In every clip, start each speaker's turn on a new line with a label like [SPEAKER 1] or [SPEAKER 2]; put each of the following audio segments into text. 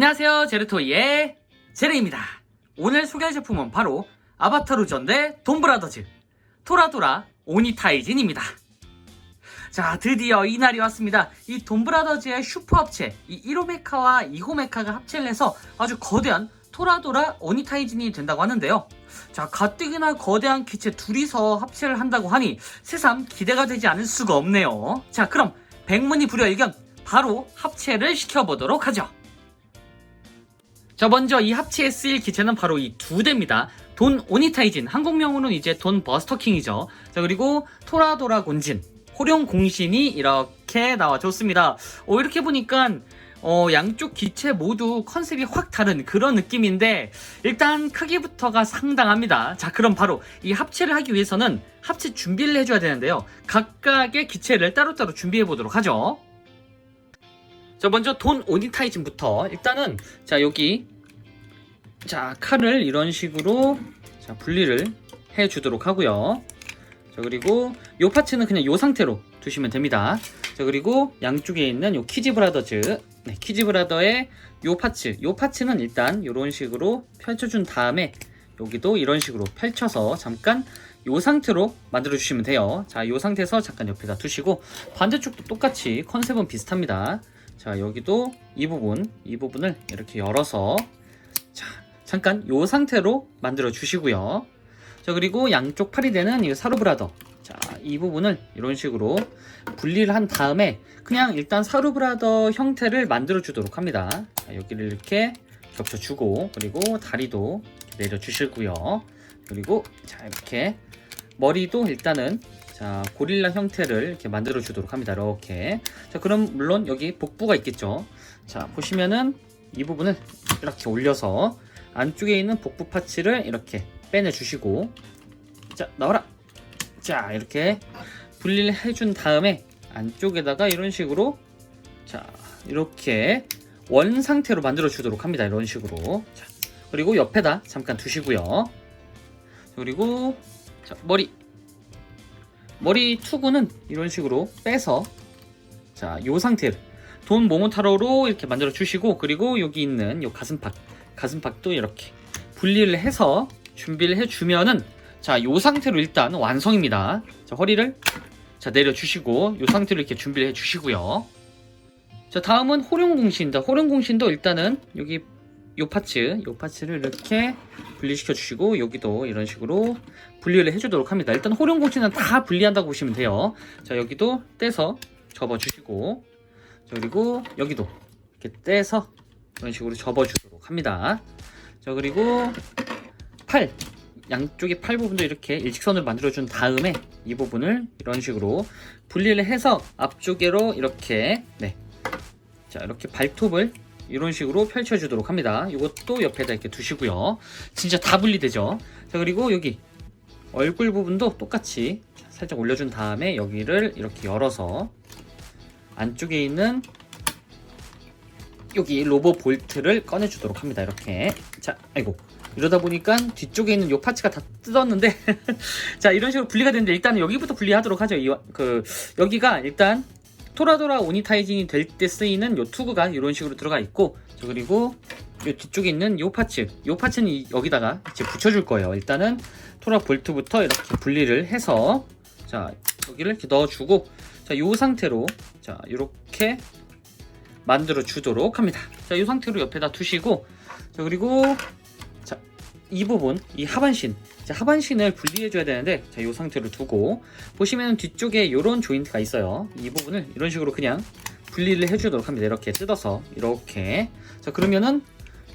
[SPEAKER 1] 안녕하세요, 제르토이의 제레입니다. 오늘 소개할 제품은 바로 아바타루 전대 돈브라더즈 토라도라 오니타이진입니다. 자, 드디어 이날이 왔습니다. 이 돈브라더즈의 슈퍼 합체, 이 1호 메카와 2호 메카가 합체를 해서 아주 거대한 토라도라 오니타이진이 된다고 하는데요. 자, 가뜩이나 거대한 기체 둘이서 합체를 한다고 하니 새삼 기대가 되지 않을 수가 없네요. 자, 그럼 백문이 불여일견 바로 합체를 시켜보도록 하죠. 자, 먼저 이 합체에 쓰일 기체는 바로 이 두 대입니다. 돈 오니타이진, 한국명으로는 이제 돈 버스터킹이죠. 자, 그리고 토라도라 곤진, 호룡 공신이 이렇게 나와줬습니다. 이렇게 보니까 양쪽 기체 모두 컨셉이 확 다른 그런 느낌인데 일단 크기부터가 상당합니다. 자, 그럼 바로 이 합체를 하기 위해서는 합체 준비를 해줘야 되는데요. 각각의 기체를 따로따로 준비해 보도록 하죠. 자, 먼저 돈 오니타이진부터 일단은 자, 여기 자, 칼을 이런 식으로 자, 분리를 해 주도록 하고요. 자, 그리고 요 파츠는 그냥 요 상태로 두시면 됩니다. 자, 그리고 양쪽에 있는 요 키즈브라더즈, 네, 키즈브라더의 요 파츠는 일단 요런 식으로 펼쳐준 다음에 여기도 이런 식으로 펼쳐서 잠깐 요 상태로 만들어 주시면 돼요. 자, 요 상태에서 잠깐 옆에다 두시고 반대쪽도 똑같이 컨셉은 비슷합니다. 자, 여기도 이 부분을 이렇게 열어서 자, 잠깐 요 상태로 만들어 주시고요. 자, 그리고 양쪽 팔이 되는 이 사루브라더, 자, 이 부분을 이런 식으로 분리를 한 다음에 그냥 일단 사루브라더 형태를 만들어 주도록 합니다. 자, 여기를 이렇게 겹쳐 주고, 그리고 다리도 내려 주시고요. 그리고 자, 이렇게 머리도 일단은 자, 고릴라 형태를 이렇게 만들어 주도록 합니다. 이렇게. 자, 그럼 물론 여기 복부가 있겠죠. 자, 보시면은 이 부분을 이렇게 올려서 안쪽에 있는 복부 파츠를 이렇게 빼내 주시고, 자, 나와라. 자, 이렇게 분리를 해준 다음에 안쪽에다가 이런 식으로 자, 이렇게 원 상태로 만들어 주도록 합니다. 이런 식으로. 자, 그리고 옆에다 잠깐 두시고요. 그리고 자, 머리 투구는 이런 식으로 빼서 자, 요 상태로 돈 모모타로로 이렇게 만들어 주시고, 그리고 여기 있는 요 가슴팍도 이렇게 분리를 해서 준비를 해 주면은 자, 요 상태로 일단 완성입니다. 자, 허리를 자, 내려 주시고 요 상태로 이렇게 준비를 해 주시고요. 자, 다음은 호룡공신입니다. 호룡공신도 일단은 여기 요 파츠를 이렇게 분리시켜 주시고 여기도 이런 식으로 분리를 해주도록 합니다. 일단 호룡공신은 다 분리한다고 보시면 돼요. 자, 여기도 떼서 접어 주시고, 자, 그리고 여기도 이렇게 떼서 이런 식으로 접어 주도록 합니다. 자, 그리고 양쪽의 팔 부분도 이렇게 일직선으로 만들어 준 다음에 이 부분을 이런 식으로 분리를 해서 앞쪽으로 이렇게 네, 자, 이렇게 발톱을 이런 식으로 펼쳐주도록 합니다. 이것도 옆에다 이렇게 두시고요. 진짜 다 분리되죠. 자, 그리고 여기 얼굴 부분도 똑같이 살짝 올려준 다음에 여기를 이렇게 열어서 안쪽에 있는 여기 로보 볼트를 꺼내주도록 합니다. 이렇게. 자, 아이고. 이러다 보니까 뒤쪽에 있는 요 파츠가 다 뜯었는데 자, 이런 식으로 분리가 되는데 일단 여기부터 분리하도록 하죠. 여기가 일단 토라도라 오니타이진이 될 때 쓰이는 요 투구가 이런 식으로 들어가 있고, 자, 그리고 요 뒤쪽에 있는 요 파츠는 여기다가 이제 붙여줄 거예요. 일단은 토라 볼트부터 이렇게 분리를 해서 자, 여기를 이렇게 넣어주고, 자, 요 상태로 자, 이렇게 만들어 주도록 합니다. 자, 이 상태로 옆에다 두시고, 자, 그리고 자, 이 부분, 이 하반신, 자, 하반신을 분리해 줘야 되는데 자, 이 상태로 두고 보시면 뒤쪽에 이런 조인트가 있어요. 이 부분을 이런 식으로 그냥 분리를 해 주도록 합니다. 이렇게 뜯어서 이렇게. 자, 그러면은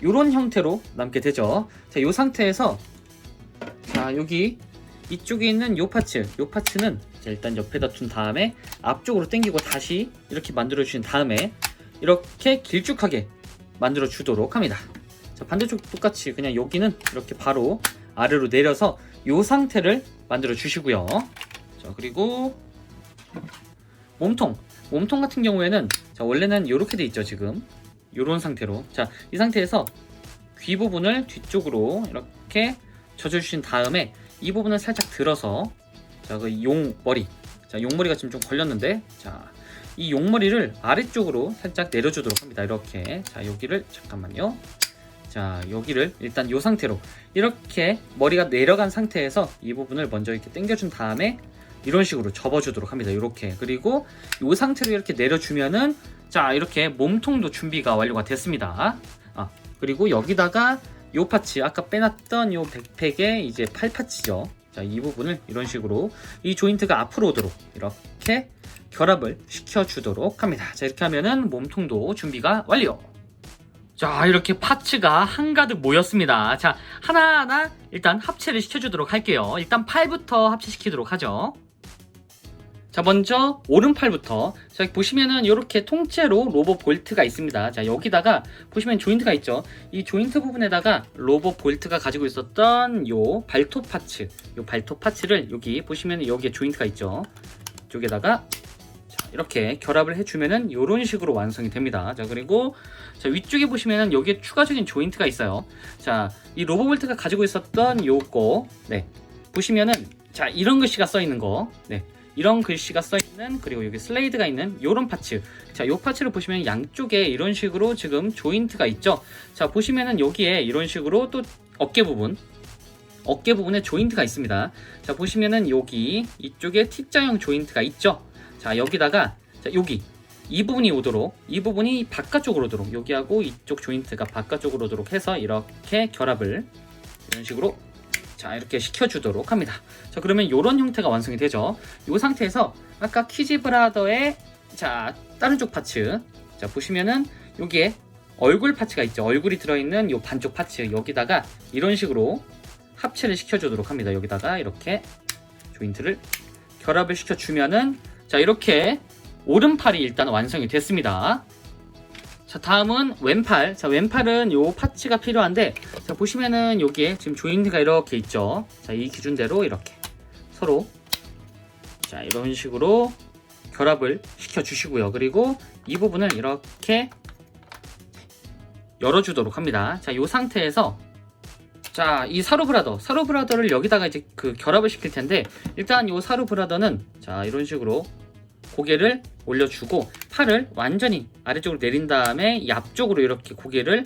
[SPEAKER 1] 이런 형태로 남게 되죠. 자, 이 상태에서 자, 여기 이쪽에 있는 요 파츠는 자, 일단 옆에다 둔 다음에 앞쪽으로 당기고 다시 이렇게 만들어 주신 다음에 이렇게 길쭉하게 만들어 주도록 합니다. 자, 반대쪽 똑같이 그냥 여기는 이렇게 바로 아래로 내려서 이 상태를 만들어 주시고요. 자, 그리고 몸통 같은 경우에는 자, 원래는 이렇게 돼 있죠. 지금 이런 상태로 자, 이 상태에서 귀 부분을 뒤쪽으로 이렇게 젖어 주신 다음에 이 부분을 살짝 들어서 자, 그 용머리가 지금 좀 걸렸는데 자, 이 용머리를 아래쪽으로 살짝 내려주도록 합니다. 이렇게. 자, 여기를 잠깐만요. 자, 여기를 일단 이 상태로 이렇게 머리가 내려간 상태에서 이 부분을 먼저 이렇게 당겨준 다음에 이런 식으로 접어주도록 합니다. 이렇게. 그리고 이 상태로 이렇게 내려주면은 자, 이렇게 몸통도 준비가 완료가 됐습니다. 그리고 여기다가 요 파츠, 아까 빼놨던 요 백팩의 이제 팔 파츠죠. 자, 이 부분을 이런 식으로 이 조인트가 앞으로 오도록 이렇게 결합을 시켜주도록 합니다. 자, 이렇게 하면은 몸통도 준비가 완료. 자, 이렇게 파츠가 한가득 모였습니다. 자, 하나하나 일단 합체를 시켜주도록 할게요. 일단 팔부터 합체시키도록 하죠. 자, 먼저 오른팔부터. 자, 보시면은 이렇게 통째로 로봇 볼트가 있습니다. 자, 여기다가 보시면 조인트가 있죠. 이 조인트 부분에다가 로봇 볼트가 가지고 있었던 요 발톱 파츠, 요 발톱 파츠를 여기 보시면 여기에 조인트가 있죠. 이쪽에다가 자, 이렇게 결합을 해주면은 이런 식으로 완성이 됩니다. 자, 그리고 자, 위쪽에 보시면은 여기에 추가적인 조인트가 있어요. 자, 이 로봇 볼트가 가지고 있었던 요거, 네, 보시면은 자, 이런 글씨가 써 있는 거, 네. 이런 글씨가 써있는, 그리고 여기 슬레이드가 있는 요런 파츠. 자, 요 파츠를 보시면 양쪽에 이런 식으로 지금 조인트가 있죠. 자, 보시면은 여기에 이런 식으로 또 어깨 부분에 조인트가 있습니다. 자, 보시면은 여기 이쪽에 T자형 조인트가 있죠. 자, 여기다가 자, 여기 이 부분이 오도록, 이 부분이 바깥쪽으로 오도록, 여기하고 이쪽 조인트가 바깥쪽으로 오도록 해서 이렇게 결합을 이런 식으로 자, 이렇게 시켜주도록 합니다. 자, 그러면 이런 형태가 완성이 되죠. 이 상태에서 아까 키즈브라더의 자, 다른 쪽 파츠, 자, 보시면은 여기에 얼굴 파츠가 있죠. 얼굴이 들어있는 이 반쪽 파츠, 여기다가 이런 식으로 합체를 시켜주도록 합니다. 여기다가 이렇게 조인트를 결합을 시켜주면은 자, 이렇게 오른팔이 일단 완성이 됐습니다. 자, 다음은 왼팔. 자, 왼팔은 요 파츠가 필요한데, 자, 보시면은 여기에 지금 조인트가 이렇게 있죠. 자, 이 기준대로 이렇게 서로 자, 이런 식으로 결합을 시켜 주시고요. 그리고 이 부분을 이렇게 열어주도록 합니다. 자, 요 상태에서 자, 이 사루브라더를 여기다가 이제 그 결합을 시킬 텐데, 일단 요 사루브라더는 자, 이런 식으로 고개를 올려주고 팔을 완전히 아래쪽으로 내린 다음에 이 앞쪽으로 이렇게 고개를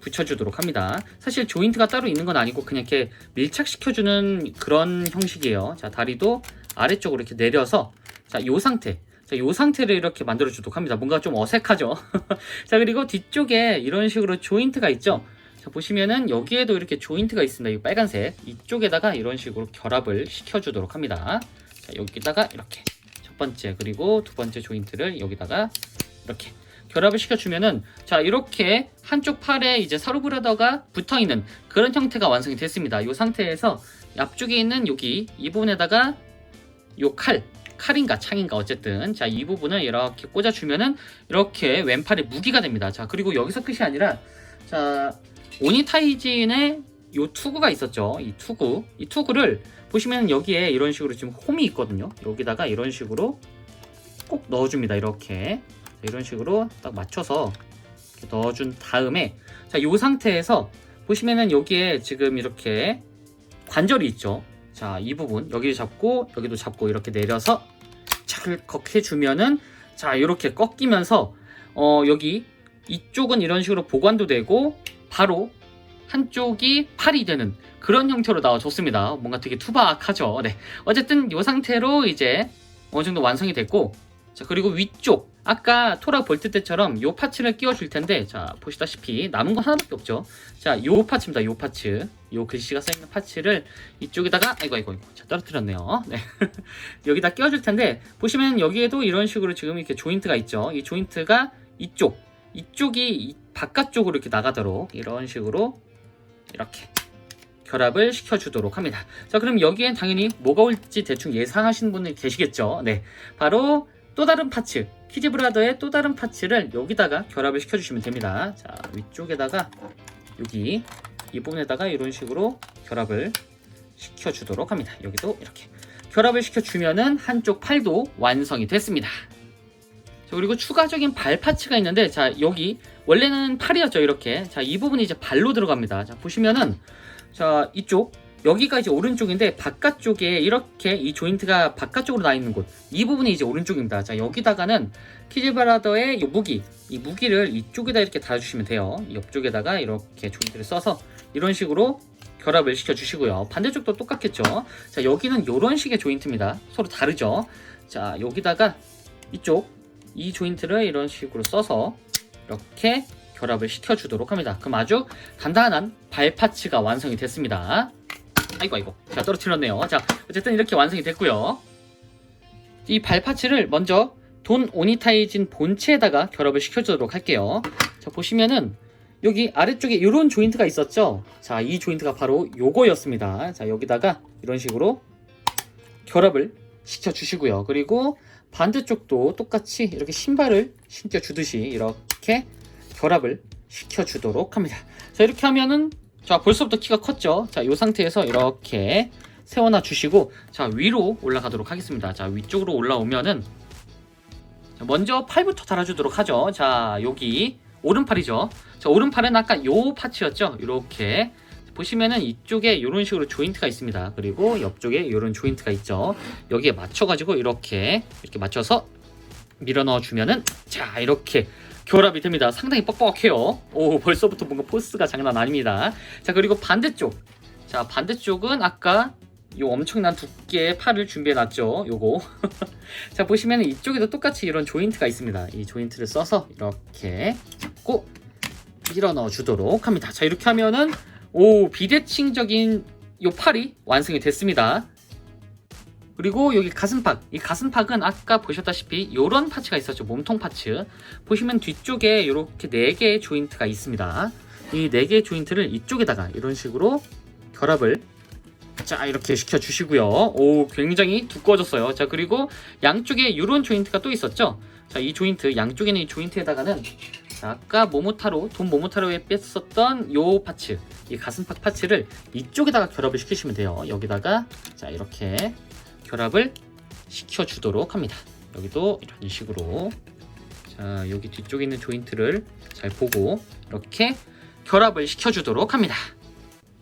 [SPEAKER 1] 붙여주도록 합니다. 사실 조인트가 따로 있는 건 아니고 그냥 이렇게 밀착시켜주는 그런 형식이에요. 자, 다리도 아래쪽으로 이렇게 내려서 자, 요 상태. 자, 요 상태를 이렇게 만들어주도록 합니다. 뭔가 좀 어색하죠? 자, 그리고 뒤쪽에 이런 식으로 조인트가 있죠? 자, 보시면은 여기에도 이렇게 조인트가 있습니다. 이 빨간색. 이쪽에다가 이런 식으로 결합을 시켜주도록 합니다. 자, 여기다가 이렇게. 첫 번째 그리고 두 번째 조인트를 여기다가 이렇게 결합을 시켜주면은 자, 이렇게 한쪽 팔에 이제 사루브라더가 붙어있는 그런 형태가 완성이 됐습니다. 이 상태에서 앞쪽에 있는 여기 이 부분에다가 요 칼인가 창인가 어쨌든 자, 이 부분을 이렇게 꽂아주면은 이렇게 왼팔의 무기가 됩니다. 자, 그리고 여기서 끝이 아니라 자, 오니타이진의 요 투구가 있었죠. 이 투구를 보시면 여기에 이런 식으로 지금 홈이 있거든요. 여기다가 이런 식으로 꼭 넣어줍니다. 이렇게 이런 식으로 딱 맞춰서 이렇게 넣어준 다음에 자, 이 상태에서 보시면은 여기에 지금 이렇게 관절이 있죠. 자, 이 부분 여기를 잡고 여기도 잡고 이렇게 내려서 찰컥 해주면은 자, 이렇게 꺾이면서 여기 이쪽은 이런 식으로 보관도 되고 바로 한쪽이 팔이 되는 그런 형태로 나와줬습니다. 뭔가 되게 투박하죠. 네. 어쨌든 이 상태로 이제 어느 정도 완성이 됐고, 자, 그리고 위쪽 아까 토라 볼트 때처럼 이 파츠를 끼워줄 텐데, 자, 보시다시피 남은 건 하나밖에 없죠. 자, 이 파츠입니다. 이 파츠, 이 글씨가 써있는 파츠를 이쪽에다가 아이고 자, 떨어뜨렸네요. 네. 여기다 끼워줄 텐데 보시면 여기에도 이런 식으로 지금 이렇게 조인트가 있죠. 이 조인트가 이쪽이 바깥쪽으로 이렇게 나가도록 이런 식으로 이렇게 결합을 시켜주도록 합니다. 자, 그럼 여기엔 당연히 뭐가 올지 대충 예상하시는 분들 계시겠죠. 네, 바로 또 다른 파츠, 키즈브라더의 또 다른 파츠를 여기다가 결합을 시켜주시면 됩니다. 자, 위쪽에다가 여기 이 부분에다가 이런 식으로 결합을 시켜주도록 합니다. 여기도 이렇게 결합을 시켜주면은 한쪽 팔도 완성이 됐습니다. 자, 그리고 추가적인 발 파츠가 있는데, 자, 여기 원래는 팔이었죠. 이렇게 자, 이 부분이 이제 발로 들어갑니다. 자, 보시면은 자, 이쪽 여기가 이제 오른쪽인데 바깥쪽에 이렇게 이 조인트가 바깥쪽으로 나 있는 곳, 이 부분이 이제 오른쪽입니다. 자, 여기다가는 키즈브라더의 이 무기를 이쪽에다 이렇게 달아주시면 돼요. 옆쪽에다가 이렇게 조인트를 써서 이런 식으로 결합을 시켜주시고요. 반대쪽도 똑같겠죠. 자, 여기는 이런 식의 조인트입니다. 서로 다르죠. 자, 여기다가 이 조인트를 이런 식으로 써서 이렇게 결합을 시켜주도록 합니다. 그럼 아주 간단한 발 파츠가 완성이 됐습니다. 아이고 제가 떨어뜨렸네요. 자, 어쨌든 이렇게 완성이 됐고요. 이 발 파츠를 먼저 돈 오니타이진 본체에다가 결합을 시켜주도록 할게요. 자, 보시면은 여기 아래쪽에 이런 조인트가 있었죠. 자, 이 조인트가 바로 요거였습니다. 자, 여기다가 이런 식으로 결합을 시켜주시고요. 그리고 반대쪽도 똑같이 이렇게 신발을 신겨주듯이 이렇게 결합을 시켜주도록 합니다. 자, 이렇게 하면은 자, 벌써부터 키가 컸죠. 자, 이 상태에서 이렇게 세워놔 주시고, 자, 위로 올라가도록 하겠습니다. 자, 위쪽으로 올라오면은 자, 먼저 팔부터 달아주도록 하죠. 자, 여기 오른팔이죠. 자, 오른팔은 아까 요 파츠였죠. 이렇게 보시면은 이쪽에 이런 식으로 조인트가 있습니다. 그리고 옆쪽에 이런 조인트가 있죠. 여기에 맞춰가지고 이렇게 맞춰서 밀어 넣어 주면은 자, 이렇게 결합이 됩니다. 상당히 뻑뻑해요. 오, 벌써부터 뭔가 포스가 장난 아닙니다. 자, 그리고 반대쪽. 자, 반대쪽은 아까 요 엄청난 두께의 팔을 준비해 놨죠. 요거. 자, 보시면 이쪽에도 똑같이 이런 조인트가 있습니다. 이 조인트를 써서 이렇게 잡고 밀어 넣어 주도록 합니다. 자, 이렇게 하면은 오, 비대칭적인 요 팔이 완성이 됐습니다. 그리고 여기 가슴팍, 이 가슴팍은 아까 보셨다시피 이런 파츠가 있었죠. 몸통 파츠. 보시면 뒤쪽에 이렇게 4개의 조인트가 있습니다. 이 4개의 조인트를 이쪽에다가 이런 식으로 결합을 자, 이렇게 시켜주시고요. 오, 굉장히 두꺼워졌어요. 자, 그리고 양쪽에 이런 조인트가 또 있었죠. 자, 이 조인트, 양쪽에 있는 이 조인트에다가는 자, 아까 돈 모모타로에 뺐었던 요 파츠, 이 가슴팍 파츠를 이쪽에다가 결합을 시키시면 돼요. 여기다가 자, 이렇게 결합을 시켜주도록 합니다. 여기도 이런 식으로 자, 여기 뒤쪽에 있는 조인트를 잘 보고 이렇게 결합을 시켜주도록 합니다.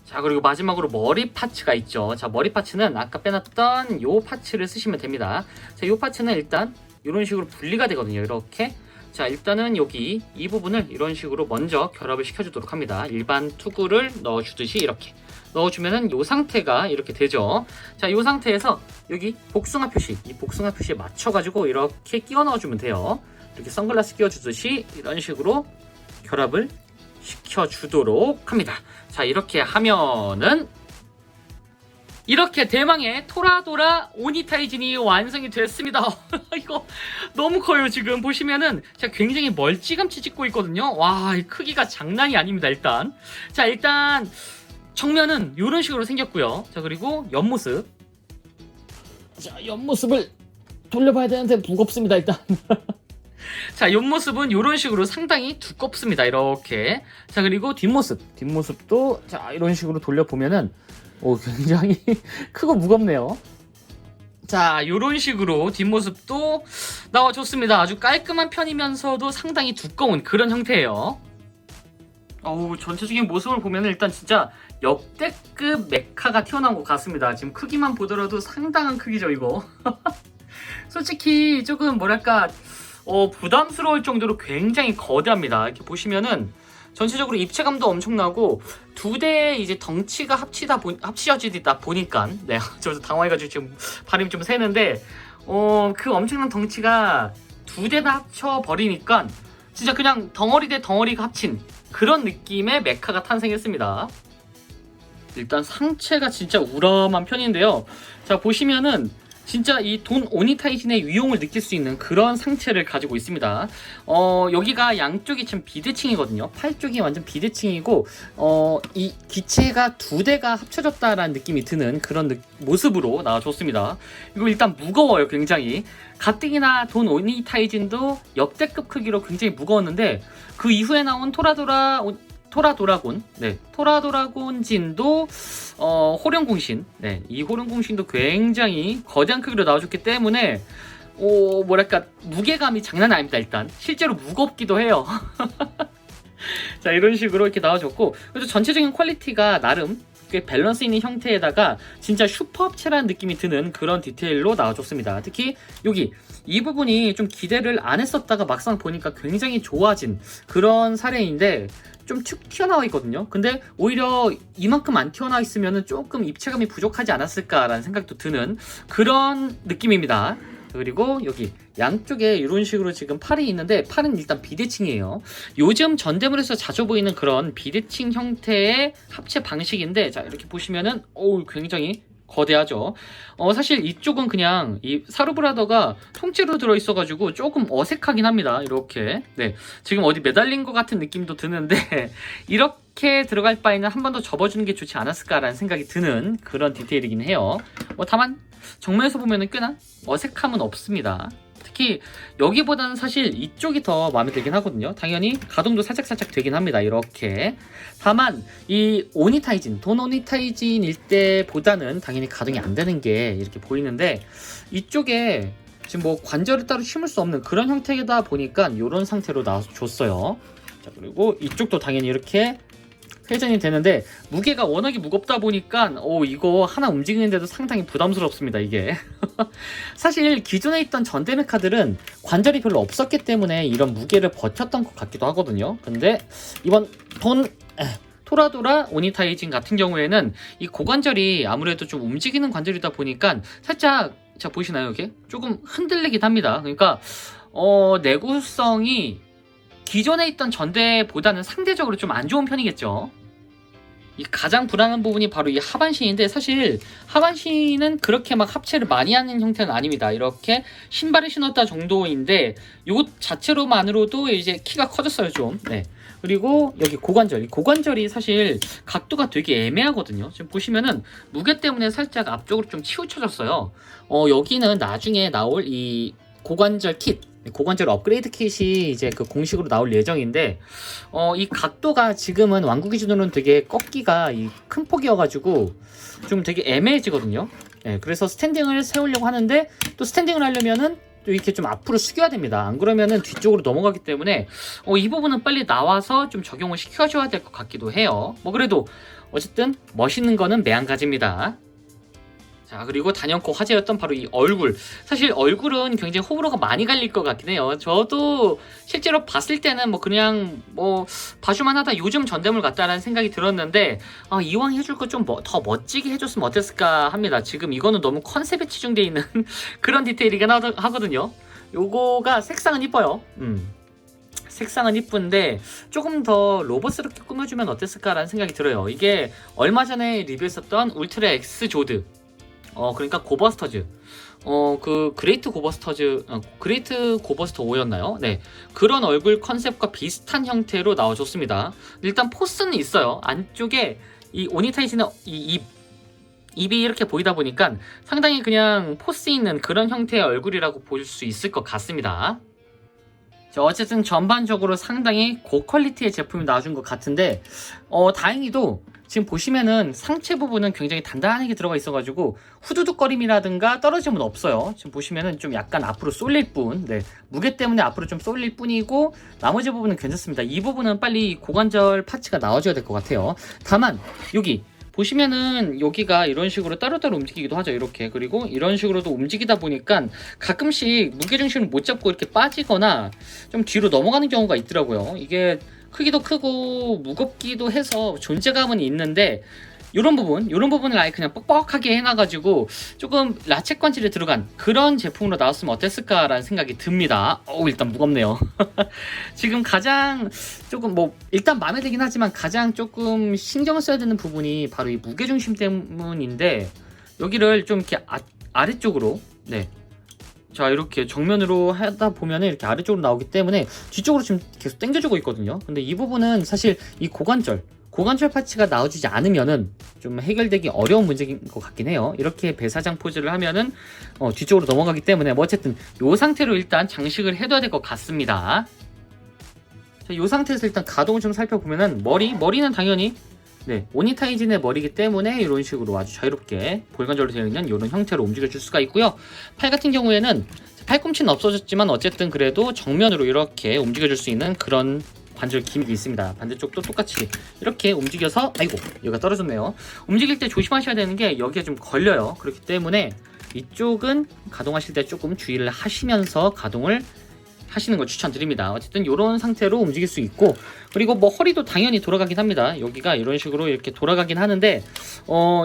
[SPEAKER 1] 자, 그리고 마지막으로 머리 파츠가 있죠. 자, 머리 파츠는 아까 빼놨던 요 파츠를 쓰시면 됩니다. 자, 요 파츠는 일단 이런 식으로 분리가 되거든요. 이렇게 자, 일단은 여기 이 부분을 이런 식으로 먼저 결합을 시켜주도록 합니다. 일반 투구를 넣어주듯이 이렇게 넣어주면은 이 상태가 이렇게 되죠. 자, 이 상태에서 여기 복숭아 표시, 이 복숭아 표시에 맞춰가지고 이렇게 끼워 넣어주면 돼요. 이렇게 선글라스 끼워주듯이 이런 식으로 결합을 시켜주도록 합니다. 자, 이렇게 하면은 이렇게 대망의 토라도라 오니타이진이 완성이 됐습니다. 이거 너무 커요. 지금 보시면은 제가 굉장히 멀찌감치 찍고 있거든요. 와, 이 크기가 장난이 아닙니다. 일단 정면은 이런 식으로 생겼고요. 자, 그리고 옆모습. 자, 옆모습을 돌려봐야 되는데 무겁습니다. 일단. 자, 옆모습은 이런 식으로 상당히 두껍습니다. 이렇게. 자, 그리고 뒷모습도 자, 이런 식으로 돌려보면은 오, 굉장히 크고 무겁네요. 자, 이런 식으로 뒷모습도 나와줬습니다. 아주 깔끔한 편이면서도 상당히 두꺼운 그런 형태예요. 어우, 전체적인 모습을 보면 일단 진짜 역대급 메카가 튀어나온 것 같습니다. 지금 크기만 보더라도 상당한 크기죠, 이거. 솔직히 조금 뭐랄까 부담스러울 정도로 굉장히 거대합니다. 이렇게 보시면은 전체적으로 입체감도 엄청나고 두 대의 이제 덩치가 합치어지다 보니까 네, 저도 당황해가지고 지금 발음이 좀 새는데 그 엄청난 덩치가 두 대나 합쳐버리니까 진짜 그냥 덩어리 대 덩어리가 합친 그런 느낌의 메카가 탄생했습니다. 일단 상체가 진짜 우람한 편인데요. 자, 보시면은 진짜 이 돈 오니타이진의 위용을 느낄 수 있는 그런 상체를 가지고 있습니다. 여기가 양쪽이 참 비대칭이거든요. 팔 쪽이 완전 비대칭이고 이 기체가 두 대가 합쳐졌다라는 느낌이 드는 그런 모습으로 나와줬습니다. 이거 일단 무거워요. 굉장히. 가뜩이나 돈 오니타이진도 역대급 크기로 굉장히 무거웠는데 그 이후에 나온 토라도라곤진도 호령공신, 네, 이 호령공신도 굉장히 거대한 크기로 나와줬기 때문에 뭐랄까 무게감이 장난 아닙니다. 일단 실제로 무겁기도 해요. 자, 이런 식으로 이렇게 나와줬고 그래도 전체적인 퀄리티가 나름 꽤 밸런스 있는 형태에다가 진짜 슈퍼 합체라는 느낌이 드는 그런 디테일로 나와줬습니다. 특히 여기 이 부분이 좀 기대를 안 했었다가 막상 보니까 굉장히 좋아진 그런 사례인데 좀 툭 튀어나와 있거든요. 근데 오히려 이만큼 안 튀어나와 있으면 조금 입체감이 부족하지 않았을까라는 생각도 드는 그런 느낌입니다. 그리고 여기 양쪽에 이런 식으로 지금 팔이 있는데 팔은 일단 비대칭이에요. 요즘 전대물에서 자주 보이는 그런 비대칭 형태의 합체 방식인데, 자 이렇게 보시면은 굉장히 거대하죠. 사실 이쪽은 그냥 이 사루브라더가 통째로 들어있어가지고 조금 어색하긴 합니다. 이렇게 네 지금 어디 매달린 것 같은 느낌도 드는데 이렇게 들어갈 바에는 한 번 더 접어주는 게 좋지 않았을까라는 생각이 드는 그런 디테일이긴 해요. 다만 정면에서 보면은 꽤나 어색함은 없습니다. 특히 여기보다는 사실 이쪽이 더 마음에 들긴 하거든요. 당연히 가동도 살짝살짝 되긴 합니다. 이렇게. 다만 이 오니타이진, 돈 오니타이진일 때보다는 당연히 가동이 안 되는 게 이렇게 보이는데, 이쪽에 지금 뭐 관절을 따로 심을 수 없는 그런 형태다 보니까 이런 상태로 나와줬어요. 자, 그리고 이쪽도 당연히 이렇게 회전이 되는데 무게가 워낙에 무겁다 보니까 이거 하나 움직이는데도 상당히 부담스럽습니다. 이게 사실 기존에 있던 전대메카들은 관절이 별로 없었기 때문에 이런 무게를 버텼던 것 같기도 하거든요. 근데 이번 토라도라 오니타이진 같은 경우에는 이 고관절이 아무래도 좀 움직이는 관절이다 보니까 살짝, 자 보이시나요? 이렇게 조금 흔들리긴 합니다. 그러니까 내구성이 기존에 있던 전대보다는 상대적으로 좀 안 좋은 편이겠죠. 이 가장 불안한 부분이 바로 이 하반신인데, 사실 하반신은 그렇게 막 합체를 많이 하는 형태는 아닙니다. 이렇게 신발을 신었다 정도인데 이것 자체로만으로도 이제 키가 커졌어요 좀. 네. 그리고 여기 고관절, 이 고관절이 사실 각도가 되게 애매하거든요. 지금 보시면은 무게 때문에 살짝 앞쪽으로 좀 치우쳐졌어요. 여기는 나중에 나올 이 고관절 킷, 고관절 업그레이드 킷이 이제 그 공식으로 나올 예정인데, 이 각도가 지금은 왕구 기준으로는 되게 꺾기가 큰 폭이어가지고 좀 되게 애매해지거든요. 네, 그래서 스탠딩을 세우려고 하는데 또 스탠딩을 하려면은 또 이렇게 좀 앞으로 숙여야 됩니다. 안 그러면은 뒤쪽으로 넘어가기 때문에 이 부분은 빨리 나와서 좀 적용을 시켜줘야 될 것 같기도 해요. 그래도 어쨌든 멋있는 거는 매한가지입니다. 자, 그리고 단연코 화제였던 바로 이 얼굴. 사실 얼굴은 굉장히 호불호가 많이 갈릴 것 같긴 해요. 저도 실제로 봤을 때는 그냥 봐줄만 하다, 요즘 전대물 같다라는 생각이 들었는데, 이왕 해줄 거 좀 더 멋지게 해줬으면 어땠을까 합니다. 지금 이거는 너무 컨셉에 치중되어 있는 그런 디테일이긴 하거든요. 요거가 색상은 이뻐요. 색상은 이쁜데 조금 더 로봇스럽게 꾸며주면 어땠을까라는 생각이 들어요. 이게 얼마 전에 리뷰했었던 울트라 X 조드, 그러니까 고버스터즈, 그 그레이트 고버스터즈, 그레이트 고버스터 5였나요? 네, 그런 얼굴 컨셉과 비슷한 형태로 나와줬습니다. 일단 포스는 있어요. 안쪽에 이 오니타이진의 입이 이렇게 보이다 보니까 상당히 그냥 포스 있는 그런 형태의 얼굴이라고 볼 수 있을 것 같습니다. 자, 어쨌든 전반적으로 상당히 고퀄리티의 제품이 나와준 것 같은데, 다행히도 지금 보시면은 상체 부분은 굉장히 단단하게 들어가 있어가지고 후두둑거림이라든가 떨어짐은 없어요. 지금 보시면은 좀 약간 앞으로 쏠릴 뿐, 네, 무게 때문에 앞으로 좀 쏠릴 뿐이고 나머지 부분은 괜찮습니다. 이 부분은 빨리 고관절 파츠가 나와줘야 될 것 같아요. 다만 여기 보시면은 여기가 이런 식으로 따로따로 움직이기도 하죠. 이렇게. 그리고 이런 식으로도 움직이다 보니까 가끔씩 무게중심을 못 잡고 이렇게 빠지거나 좀 뒤로 넘어가는 경우가 있더라고요. 이게 크기도 크고 무겁기도 해서 존재감은 있는데, 이런 부분을 아예 그냥 뻑뻑하게 해놔가지고 조금 라쳇 관절이 들어간 그런 제품으로 나왔으면 어땠을까라는 생각이 듭니다. 일단 무겁네요. 지금 가장 조금 일단 마음에 들긴 하지만 가장 조금 신경 써야 되는 부분이 바로 이 무게중심 때문인데, 여기를 좀 이렇게 아래쪽으로, 네, 자 이렇게 정면으로 하다 보면은 이렇게 아래쪽으로 나오기 때문에 뒤쪽으로 지금 계속 당겨주고 있거든요. 근데 이 부분은 사실 이 고관절 파츠가 나와주지 않으면은 좀 해결되기 어려운 문제인 것 같긴 해요. 이렇게 배사장 포즈를 하면은 뒤쪽으로 넘어가기 때문에 어쨌든 이 상태로 일단 장식을 해둬야 될 것 같습니다. 자, 이 상태에서 일단 가동을 좀 살펴보면은 머리는 당연히 오니타이진의 머리이기 때문에 이런 식으로 아주 자유롭게 볼관절로 되어 있는 이런 형태로 움직여줄 수가 있고요. 팔 같은 경우에는 팔꿈치는 없어졌지만 어쨌든 그래도 정면으로 이렇게 움직여줄 수 있는 그런 관절 기믹이 있습니다. 반대쪽도 똑같이 이렇게 움직여서, 아이고 여기가 떨어졌네요. 움직일 때 조심하셔야 되는 게 여기가 좀 걸려요. 그렇기 때문에 이쪽은 가동하실 때 조금 주의를 하시면서 가동을 하시는 걸 추천드립니다. 어쨌든 이런 상태로 움직일 수 있고, 그리고 뭐 허리도 당연히 돌아가긴 합니다. 여기가 이런 식으로 이렇게 돌아가긴 하는데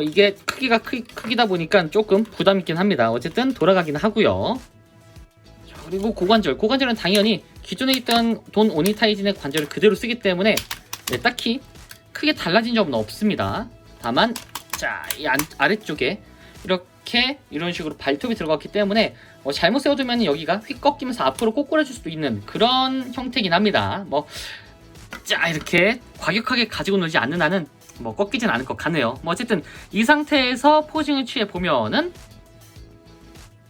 [SPEAKER 1] 이게 크기가 크기다 보니까 조금 부담 있긴 합니다. 어쨌든 돌아가긴 하고요. 자, 그리고 고관절은 당연히 기존에 있던 돈 오니타이진의 관절을 그대로 쓰기 때문에 딱히 크게 달라진 점은 없습니다. 다만 자, 이 아래쪽에 이렇게 이런 식으로 발톱이 들어갔기 때문에 잘못 세워두면 여기가 휙 꺾이면서 앞으로 꼬꾸라질 수도 있는 그런 형태긴 합니다. 자, 이렇게 과격하게 가지고 놀지 않는 한은 꺾이진 않을 것 같네요. 어쨌든 이 상태에서 포징을 취해 보면은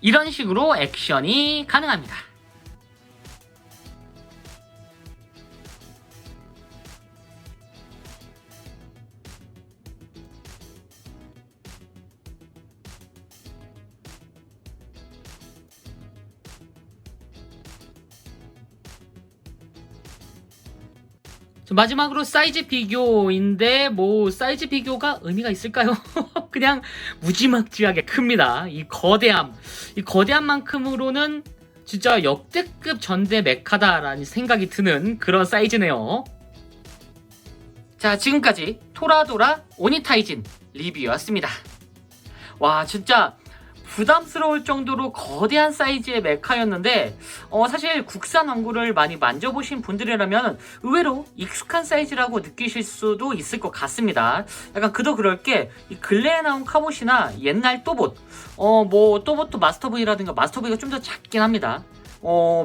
[SPEAKER 1] 이런 식으로 액션이 가능합니다. 마지막으로 사이즈 비교인데 사이즈 비교가 의미가 있을까요? 그냥 무지막지하게 큽니다. 이 거대함만큼으로는 진짜 역대급 전대 메카다라는 생각이 드는 그런 사이즈네요. 자, 지금까지 토라도라 오니타이진 리뷰였습니다. 와, 진짜 부담스러울 정도로 거대한 사이즈의 메카였는데 사실 국산 왕구를 많이 만져보신 분들이라면 의외로 익숙한 사이즈라고 느끼실 수도 있을 것 같습니다. 약간 그도 그럴 게 이 근래에 나온 카봇이나 옛날 또봇 또봇도 마스터V라든가 마스터V가 좀 더 작긴 합니다.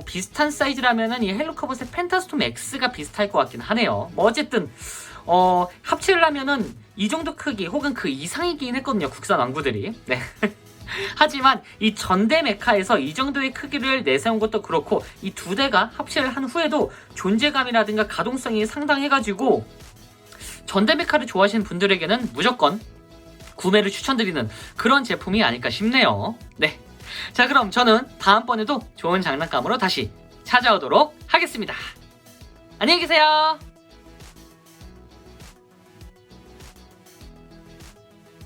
[SPEAKER 1] 비슷한 사이즈라면은 이 헬로카봇의 펜타스톰 X가 비슷할 것 같긴 하네요. 어쨌든 합체를 하면은 이 정도 크기 혹은 그 이상이긴 했거든요, 국산 왕구들이. 네. 하지만 이 전대 메카에서 이 정도의 크기를 내세운 것도 그렇고 이 두 대가 합체를 한 후에도 존재감이라든가 가동성이 상당해가지고 전대 메카를 좋아하시는 분들에게는 무조건 구매를 추천드리는 그런 제품이 아닐까 싶네요. 네. 자, 그럼 저는 다음번에도 좋은 장난감으로 다시 찾아오도록 하겠습니다. 안녕히 계세요.